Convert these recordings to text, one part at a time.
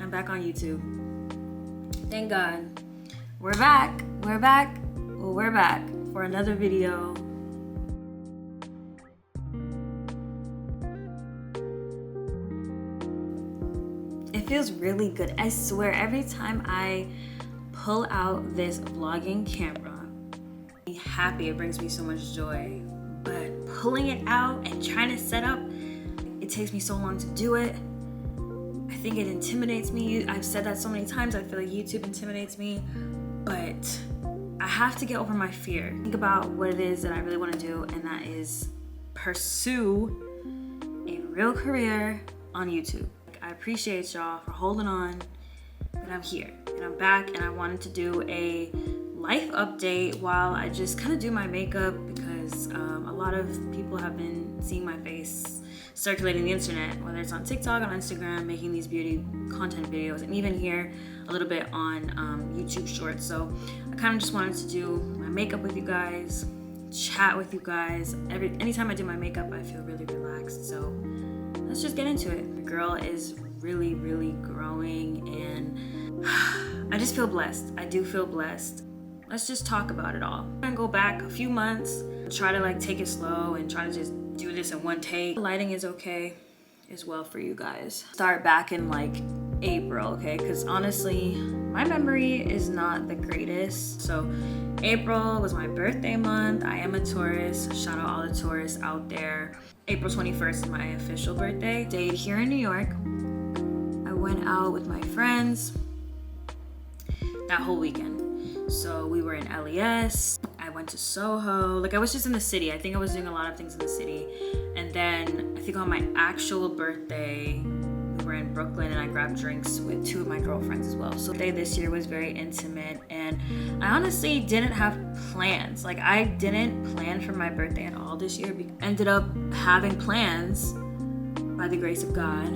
I'm back on YouTube. Thank God. We're back. We're back. Well, we're back for another video. It feels really good. I swear, every time I pull out this vlogging camera, I'm happy. It brings me so much joy. But pulling it out and trying to set up, it takes me so long to do it. I think it intimidates me. I've said that so many times. I feel like YouTube intimidates me, but I have to get over my fear. Think about what it is that I really want to do, and that is pursue a real career on YouTube. I appreciate y'all for holding on, but I'm here and I'm back, and I wanted to do a life update while I just kind of do my makeup, because a lot of people have been seeing my face circulating the internet, whether it's on TikTok, on Instagram, making these beauty content videos, and even here a little bit on YouTube Shorts. So I kind of just wanted to do my makeup with you guys, chat with you guys. Anytime I do my makeup, I feel really relaxed. So let's just get into it. The girl is really, really growing, and I just feel blessed. I do feel blessed. Let's just talk about it all. I'm gonna go back a few months, try to like take it slow and try to just do this in one take. The lighting is okay as well for you guys. Start back in like April, okay? Because honestly, my memory is not the greatest. So April was my birthday month. I am a Taurus. Shout out all the Taurus out there. April 21st is my official birthday. Stayed here in New York. I went out with my friends that whole weekend. So we were in LES. I went to Soho. Like, I was just in the city. I think I was doing a lot of things in the city. And then I think on my actual birthday, we were in Brooklyn, and I grabbed drinks with two of my girlfriends as well. So the day this year was very intimate, and I honestly didn't have plans. Like, I didn't plan for my birthday at all this year. Ended up having plans by the grace of God.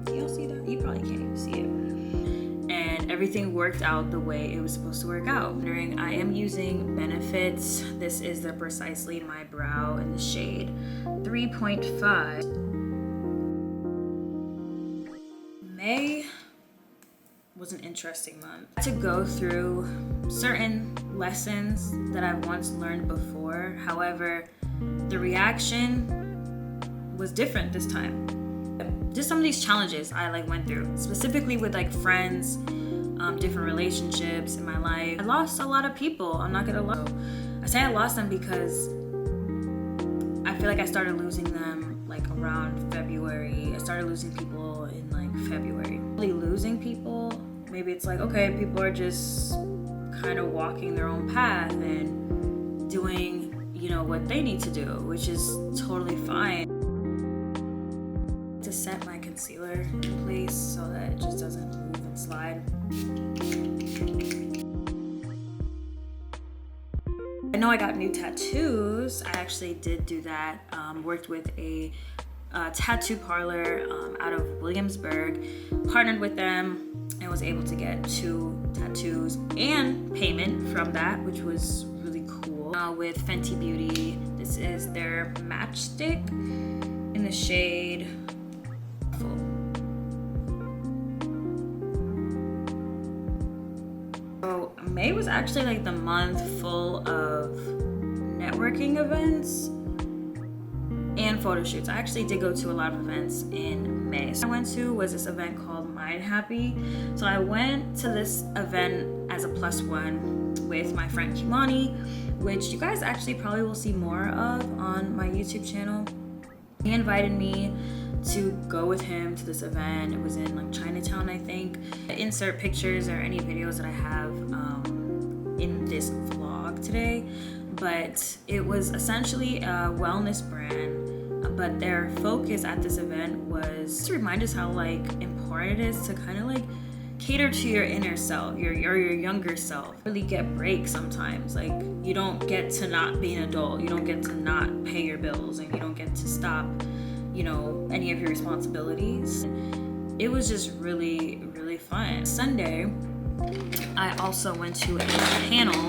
Do y'all see that? You probably can't even see it. And everything worked out the way it was supposed to work out. I am using Benefits. This is the Precisely My Brow in the shade 3.5. May was an interesting month. I had to go through certain lessons that I've once learned before. However, the reaction was different this time. Just some of these challenges I like went through, specifically with like friends, different relationships in my life. I lost a lot of people. I'm not gonna lie. I say I lost them because I feel like I started losing them like around February. I started losing people in like February. Really losing people, maybe it's like, okay, people are just kind of walking their own path and doing, you know, what they need to do, which is totally fine. To set my concealer in place so that it just doesn't move and slide. I know I got new tattoos. I actually did do that. Worked with a tattoo parlor out of Williamsburg, partnered with them, and was able to get 2 tattoos and payment from that, which was really cool. With Fenty Beauty, this is their Matchstick in the shade Full. So May was actually like the month full of networking events and photo shoots. I actually did go to a lot of events in May. So I went to was this event called Mind Happy. So I went to this event as a +1 with my friend Kimani, which you guys actually probably will see more of on my YouTube channel. He invited me to go with him to this event. It was in like Chinatown, I think. I insert pictures or any videos that I have in this vlog today, but it was essentially a wellness brand, but their focus at this event was to remind us how like important it is to kind of like cater to your inner self, your younger self. Really get breaks sometimes. Like, you don't get to not be an adult, you don't get to not pay your bills, and you don't get to stop, you know, any of your responsibilities. It was just really, really fun. Sunday, I also went to a panel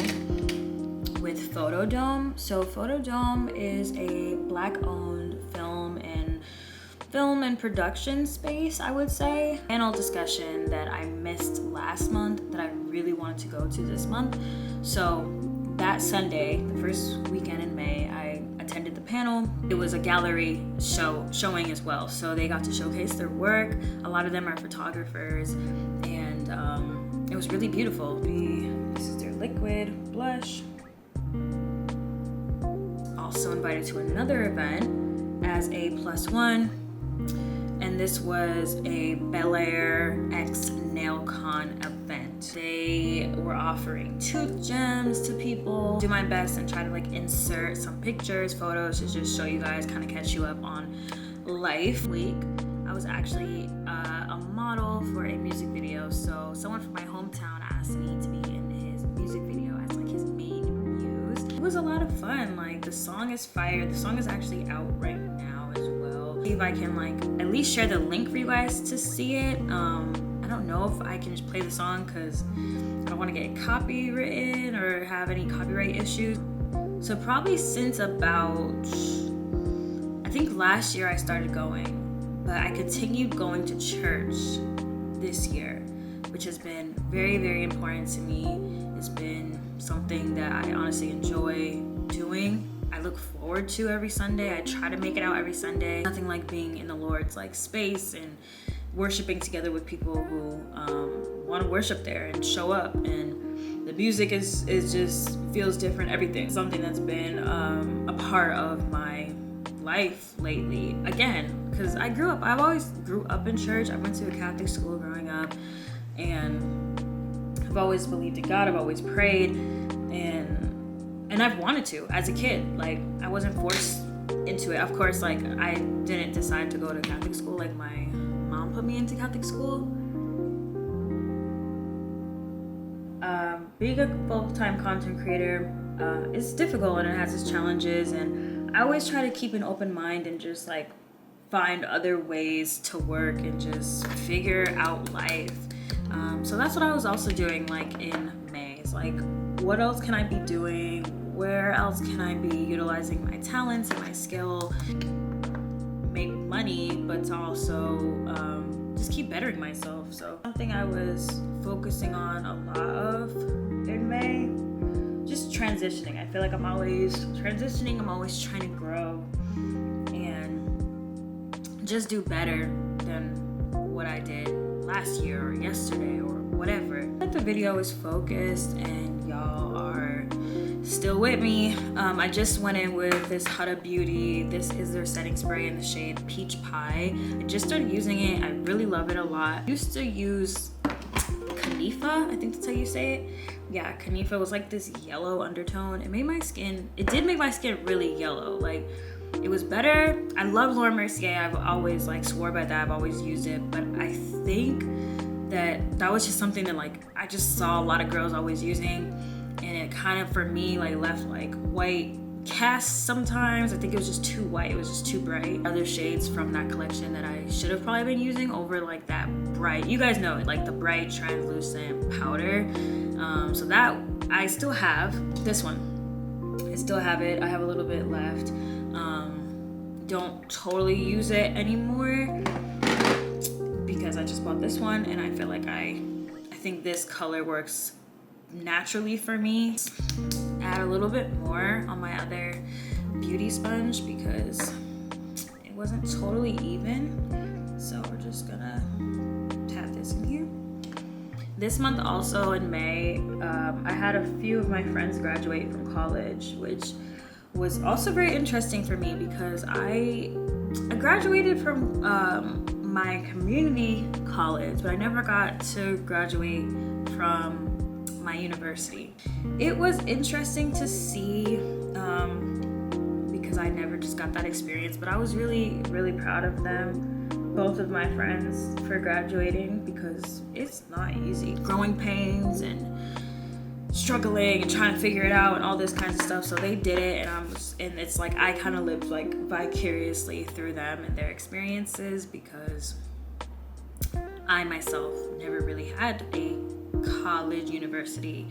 with Photodome. So Photodome is a Black-owned film and film and production space, I would say. Panel discussion that I missed last month that I really wanted to go to this month. So that Sunday, the first weekend in May, I attended the panel. It was a gallery showing as well, so they got to showcase their work. A lot of them are photographers, and it was really beautiful. This is their liquid blush. Also invited to another event as a +1, and this was a Bel Air X Nail Con event. They were offering tooth gems to people. Do my best and try to like insert some pictures, photos to just show you guys, kind of catch you up on life. Week, I was actually a model for a music video. So someone from my hometown asked me to be in his music video as like his main muse. It was a lot of fun. Like, the song is fire. The song is actually out right now as well. See if I can like at least share the link for you guys to see it. I don't know if I can just play the song because I don't want to get copywritten or have any copyright issues. So probably since about, I think last year I started going, but I continued going to church this year, which has been very, very important to me. It's been something that I honestly enjoy doing. I look forward to every Sunday. I try to make it out every Sunday. Nothing like being in the Lord's like space and worshiping together with people who want to worship there and show up, and the music is just feels different. Everything, something that's been a part of my life lately. Again, because I've always grew up in church. I went to a Catholic school growing up, and I've always believed in God. I've always prayed, and I've wanted to as a kid. Like, I wasn't forced into it. Of course, like, I didn't decide to go to Catholic school. Like, my mom put me into Catholic school. Being a full-time content creator is difficult, and it has its challenges, and I always try to keep an open mind and just like find other ways to work and just figure out life. So that's what I was also doing like in May. It's like, what else can I be doing? Where else can I be utilizing my talents and my skill, make money, but to also just keep bettering myself. So something I was focusing on a lot of in May, just transitioning. I feel like I'm always transitioning. I'm always trying to grow and just do better than what I did last year or yesterday or whatever. But the video is focused and y'all are still with me. I just went in with this Huda Beauty. This is their setting spray in the shade Peach Pie. I just started using it. I really love it a lot. I used to use Kanifa, I think that's how you say it. Yeah, Kanifa was like this yellow undertone. It did make my skin really yellow. Like, it was better. I love Laura Mercier. I've always like swore by that. I've always used it, but I think that was just something that like I just saw a lot of girls always using, and it kind of for me like left like white casts sometimes. I think it was just too white. It was just too bright. Other shades from that collection that I should have probably been using over like that bright, you guys know it, like the bright translucent powder. So that I still have this one. I still have it. I have a little bit left. Don't totally use it anymore because I just bought this one, and I feel like I think this color works naturally for me. Add a little bit more on my other beauty sponge because it wasn't totally even. So we're just gonna tap this in here. This month also in May, I had a few of my friends graduate from college, which was also very interesting for me because I graduated from my community college, but I never got to graduate from my university. It was interesting to see because I never just got that experience, but I was really, really proud of them, both of my friends, for graduating because it's not easy. Growing pains and struggling and trying to figure it out and all this kinds of stuff. So they did it, and it's like I kind of lived like vicariously through them and their experiences because I myself never really had a college, university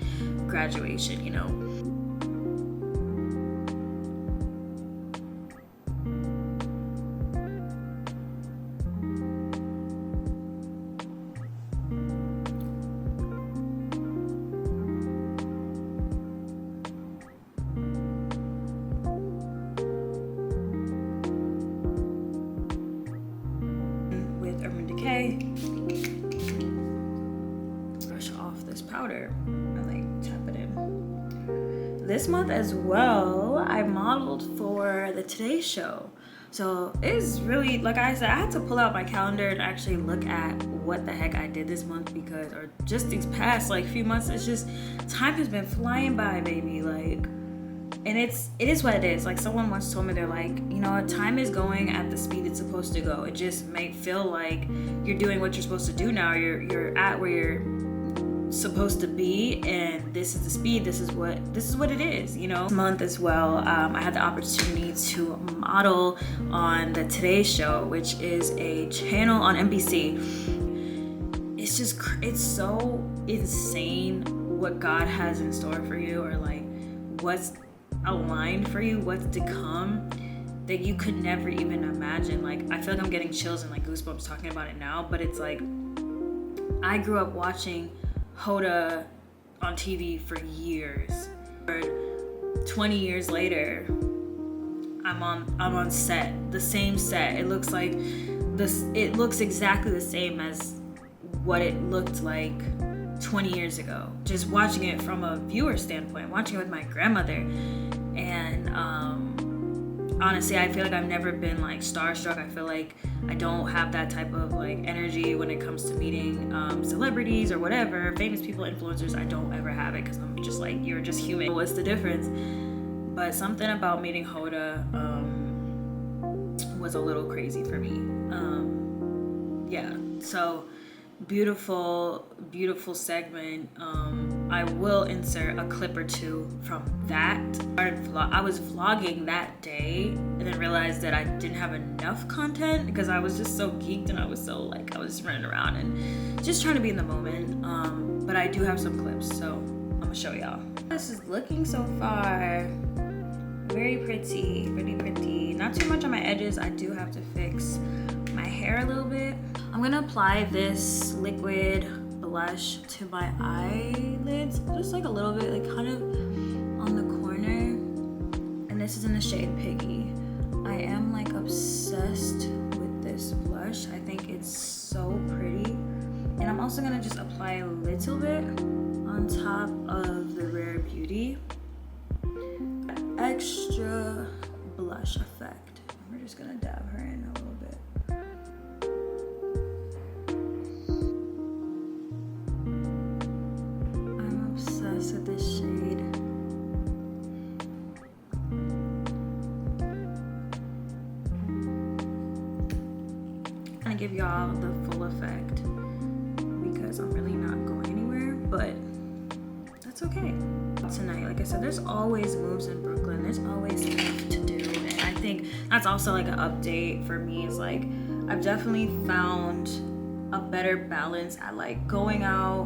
graduation, you know. this month as well, I modeled for the Today Show. So it's really, like I said, I had to pull out my calendar and actually look at what the heck I did this month, because, or just these past like few months, it's just, time has been flying by, baby. Like, and it is what it is. Like, someone once told me, they're like, you know what, time is going at the speed it's supposed to go. It just may feel like you're doing what you're supposed to do now. You're at where you're supposed to be, and this is the speed, this is what it is, you know. This month as well, I had the opportunity to model on the Today Show, which is a channel on NBC. It's so insane what God has in store for you, or like what's aligned for you, what's to come, that you could never even imagine. Like, I feel like I'm getting chills and like goosebumps talking about it now, but it's like, I grew up watching Hoda on TV for years. 20 years later, I'm on set, the same set. It looks like this. It looks exactly the same as what it looked like 20 years ago. Just watching it from a viewer standpoint, watching it with my grandmother, and honestly, I feel like I've never been like starstruck. I feel like I don't have that type of like energy when it comes to meeting celebrities or whatever, famous people, influencers. I don't ever have it, because I'm just like, you're just human. What's the difference? But something about meeting Hoda was a little crazy for me. Yeah, so beautiful segment. I will insert a clip or two from that. I was vlogging that day and then realized that I didn't have enough content, because I was just so geeked, and I was so like, I was just running around and just trying to be in the moment. But I do have some clips, so I'm gonna show y'all. This is looking so far. Very pretty, pretty. Not too much on my edges. I do have to fix my hair a little bit. I'm gonna apply this liquid blush to my eyelids, just like a little bit, like kind of on the corner. And this is in the shade Piggy. I am like obsessed with this blush. I think it's so pretty. And I'm also gonna just apply a little bit on top of the Rare Beauty extra blush effect. We're just gonna dab her in a little bit. I'm obsessed with this shade. I'm gonna give y'all the full effect, because I'm really not going anywhere, but that's okay. Tonight, like I said, there's always moves in Brooklyn. There's always stuff to do, and I think that's also like an update for me. Is like, I've definitely found a better balance at like going out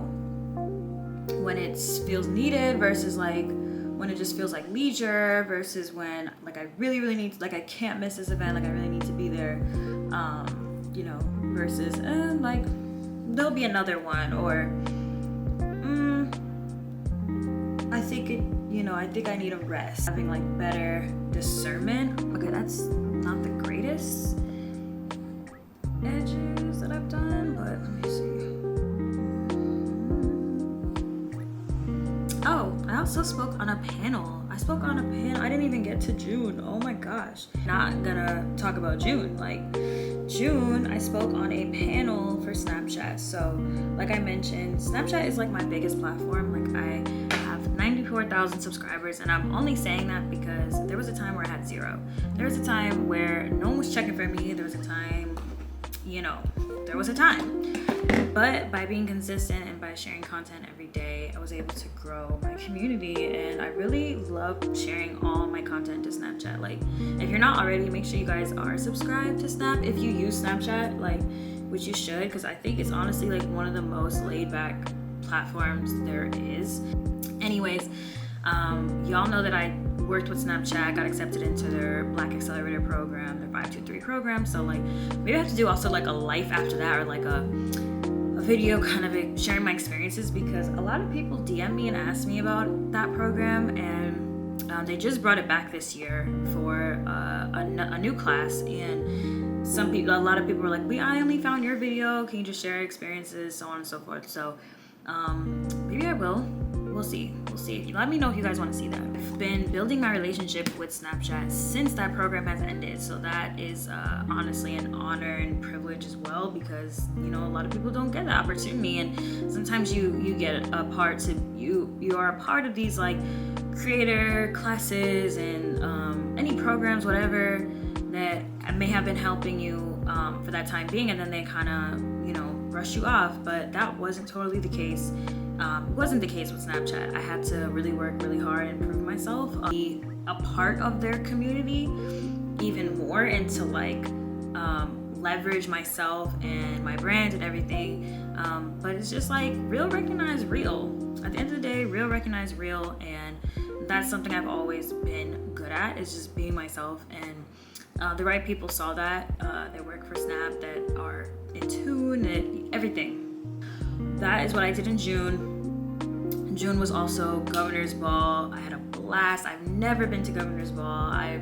when it feels needed versus like when it just feels like leisure, versus when like I really need to, like I can't miss this event, like I really need to be there, you know, versus like there'll be another one, or I think it, you know, I think I need a rest. Having like better discernment. Okay, that's not the greatest edges that I've done, but let me see. Oh, I also spoke on a panel. I didn't even get to June. Oh my gosh. Not gonna talk about June. Like, June, I spoke on a panel for Snapchat. So, like I mentioned, Snapchat is like my biggest platform. Like, I have 94,000 subscribers, and I'm only saying that because there was a time where I had 0. There was a time where no one was checking for me. There was a time, you know, there was a time. But by being consistent and by sharing content every day, I was able to grow my community, and I really love sharing all my content to Snapchat. Like, if you're not already, make sure you guys are subscribed to Snap if you use Snapchat, like, which you should, because I think it's honestly like one of the most laid back platforms there is. Anyways, y'all know that I worked with Snapchat, got accepted into their Black Accelerator program, their 523 program. So like, maybe I have to do also like a life after that, or like a video kind of sharing my experiences, because a lot of people DM me and ask me about that program, and they just brought it back this year for a new class, and a lot of people were like, I only found your video, can you just share experiences, so on and so forth. So maybe I will. we'll see. Let me know if you guys want to see that. I've been building my relationship with Snapchat since that program has ended, so that is honestly an honor and privilege as well, because you know, a lot of people don't get that opportunity, and sometimes you get a part to you are a part of these like creator classes and any programs, whatever, that may have been helping you for that time being, and then they kind of, you know, brush you off. But that wasn't totally the case. Wasn't the case with Snapchat. I had to really work really hard and prove myself, be a part of their community even more, and to like leverage myself and my brand and everything. But it's just like real recognize real. At the end of the day, real recognize real, and that's something I've always been good at, is just being myself. And the right people saw that. They work for Snap, that are in tune and everything. That is what I did in June. June was also Governor's Ball. I had a blast. I've never been to Governor's Ball. I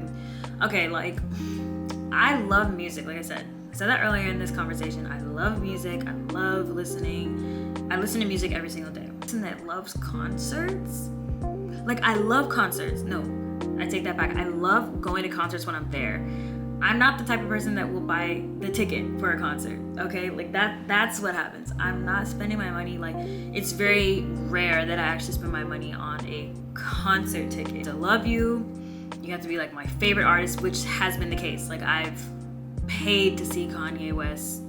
love music. Like I said that earlier in this conversation. I love music. I love listening. I listen to music every single day. Person that loves concerts. Like, I love concerts. No, I take that back. I love going to concerts when I'm there. I'm not the type of person that will buy the ticket for a concert, okay? Like that's what happens. I'm not spending my money. Like, it's very rare that I actually spend my money on a concert ticket. To love you have to be like my favorite artist, which has been the case. Like, I've paid to see Kanye West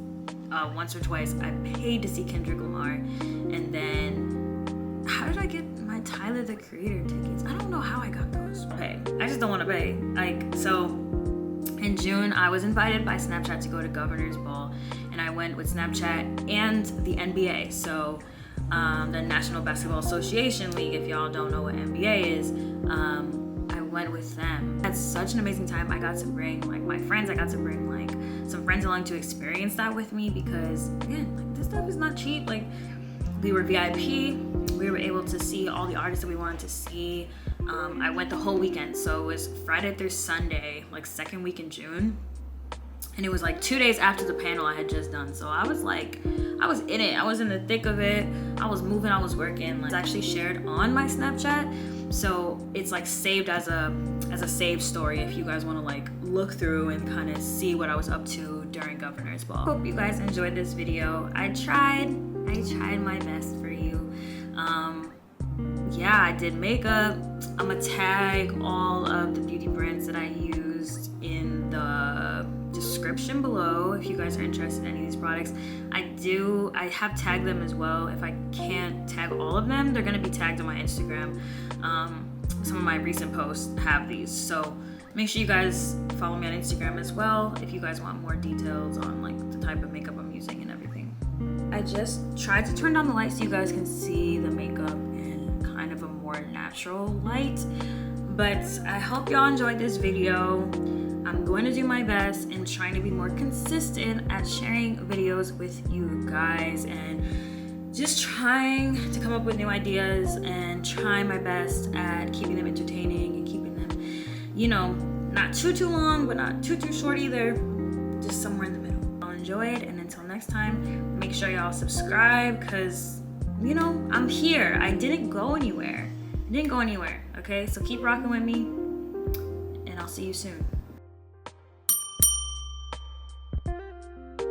once or twice. I paid to see Kendrick Lamar, and then how did I get my Tyler the Creator tickets? I don't know how I got those. Pay. I just don't want to pay. Like, so in June, I was invited by Snapchat to go to Governor's Ball, and I went with Snapchat and the NBA. So the National Basketball Association League, if y'all don't know what NBA is, I went with them. I had such an amazing time. I got to bring like my friends. I got to bring like some friends along to experience that with me, because again, like, this stuff is not cheap. Like, we were VIP. We were able to see all the artists that we wanted to see. I went the whole weekend, so it was Friday through Sunday, like second week in June, and it was like 2 days after the panel I had just done. So I was like, I was in it. I was in the thick of it. I was moving. I was working. It's actually shared on my Snapchat, so it's like saved as a saved story if you guys want to like look through and kind of see what I was up to during Governor's Ball. Hope you guys enjoyed this video. I tried my best for you. Yeah, I did makeup. I'm gonna tag all of the beauty brands that I used in the description below if you guys are interested in any of these products. I have tagged them as well. If I can't tag all of them, they're gonna be tagged on my Instagram. Some of my recent posts have these, so make sure you guys follow me on Instagram as well if you guys want more details on like the type of makeup I'm using and everything. I just tried to turn down the light so you guys can see the makeup in kind of a more natural light, but I hope y'all enjoyed this video. I'm going to do my best and trying to be more consistent at sharing videos with you guys, and just trying to come up with new ideas and trying my best at keeping them entertaining and keeping them, you know, not too long, but not too short either, just somewhere in the middle. I'll enjoy it, and until next time, make sure y'all subscribe, because, you know, I'm here. I didn't go anywhere. Okay? So keep rocking with me, and I'll see you soon.